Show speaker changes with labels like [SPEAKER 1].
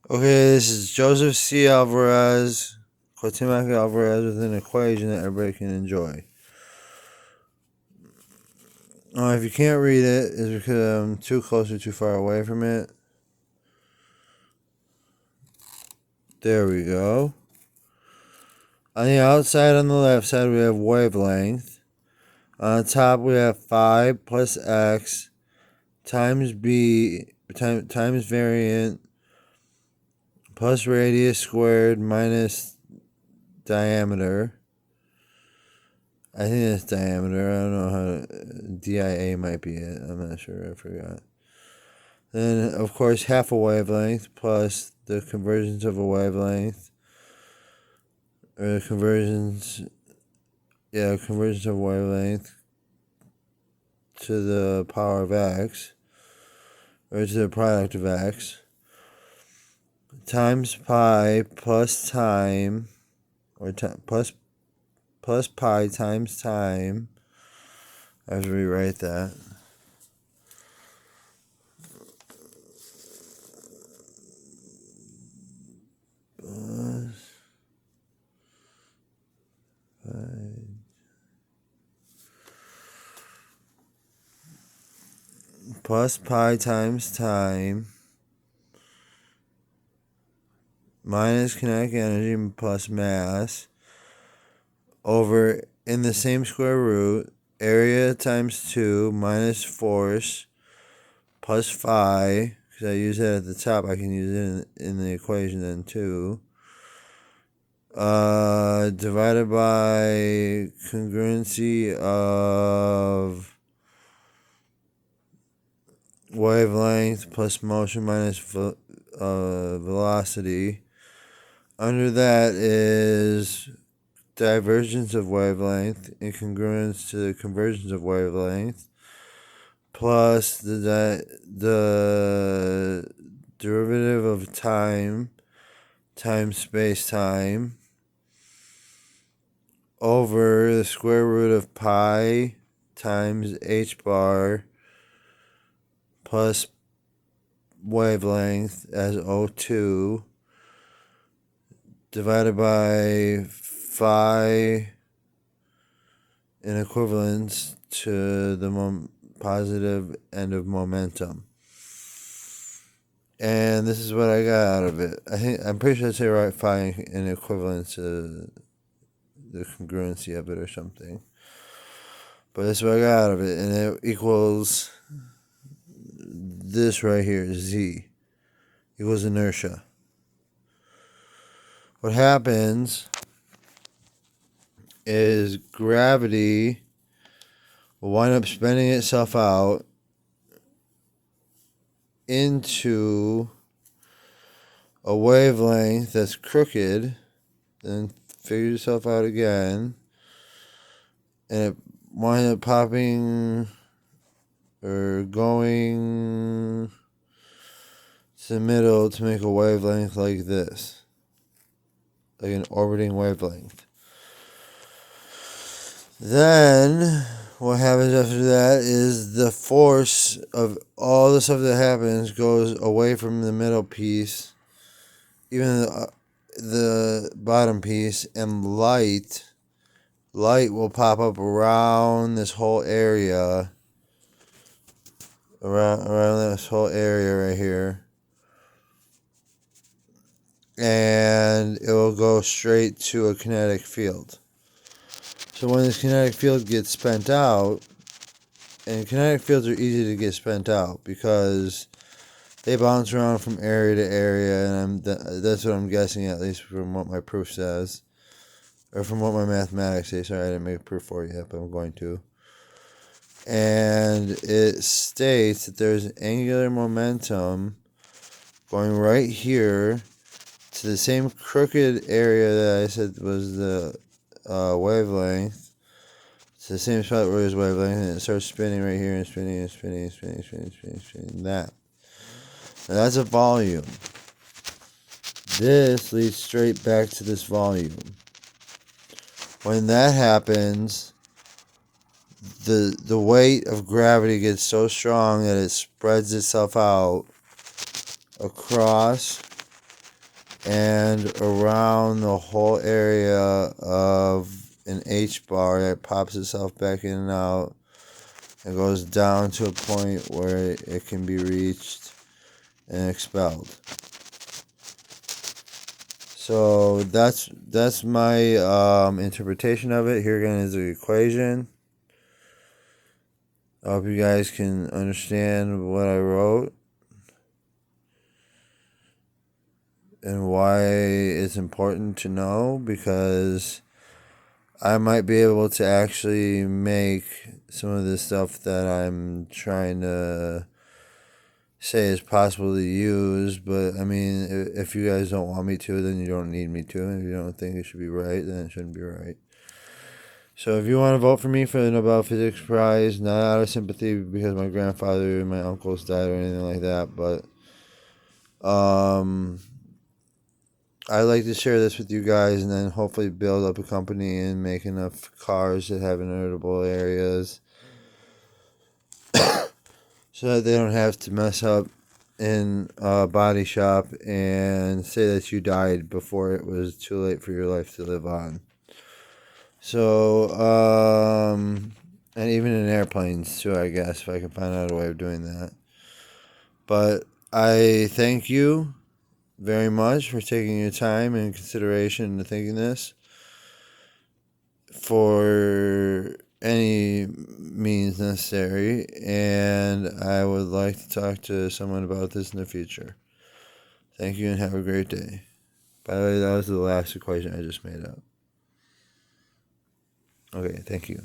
[SPEAKER 1] Okay, this is Joseph C. Alvarez, Quatemoc Alvarez with an equation that everybody can enjoy. If you can't read it, it's because I'm too close or too far away from it. There we go. On the outside, on the left side, we have wavelength. On the top, we have phi plus x times b times variant plus radius squared minus diameter. I think that's diameter. I don't know how DIA might be it. I'm not sure. I forgot. Then, of course, half a wavelength plus the conversions of a wavelength. Or the conversions of wavelength to the power of x. Or to the product of x. Times pi plus time. Or plus pi times time. I have to rewrite that. Plus pi times time minus kinetic energy plus mass over in the same square root area times 2 minus force plus phi, because I use that at the top, I can use it in the equation then too, divided by congruency of wavelength plus motion minus velocity. Under that is divergence of wavelength in congruence to the convergence of wavelength plus the derivative of time times space-time over the square root of pi times h bar plus wavelength as O2 divided by phi in equivalence to the positive end of momentum. And this is what I got out of it. I'm pretty sure I say right phi in equivalence to the congruency of it or something. But that's what I got out of it. And it equals this right here, Z. Equals inertia. What happens is gravity will wind up spinning itself out into a wavelength that's crooked, then figures itself out again, and it winds up popping or going to the middle to make a wavelength like this, like an orbiting wavelength. Then what happens after that is the force of all the stuff that happens goes away from the middle piece, even the bottom piece, and light will pop up around this whole area, around this whole area right here, and it will go straight to a kinetic field. So when this kinetic field gets spent out, and kinetic fields are easy to get spent out because they bounce around from area to area, and that's what I'm guessing, at least from what my proof says, or from what my mathematics say. Sorry, I didn't make a proof for it yet, but I'm going to. And it states that there's angular momentum going right here to the same crooked area that I said was the wavelength. It's the same spot where there's wavelength, and it starts spinning right here and spinning and spinning and spinning, spinning that. Now that's a volume. This leads straight back to this volume. When that happens, the weight of gravity gets so strong that it spreads itself out across and around the whole area of an H bar that pops itself back in and out. It goes down to a point where it can be reached and expelled. So that's my interpretation of it. Here again is the equation. I hope you guys can understand what I wrote and why it's important to know, because I might be able to actually make some of the stuff that I'm trying to say is possible to use. But I mean, if you guys don't want me to, then you don't need me to. And if you don't think it should be right, then it shouldn't be right. So if you want to vote for me for the Nobel Physics Prize, not out of sympathy because my grandfather and my uncles died or anything like that, but I'd like to share this with you guys and then hopefully build up a company and make enough cars that have inevitable areas so that they don't have to mess up in a body shop and say that you died before it was too late for your life to live on. So, and even in airplanes too, I guess, if I can find out a way of doing that. But I thank you very much for taking your time and consideration into thinking this for any means necessary, and I would like to talk to someone about this in the future. Thank you and have a great day. By the way, that was the last equation I just made up. Okay, thank you.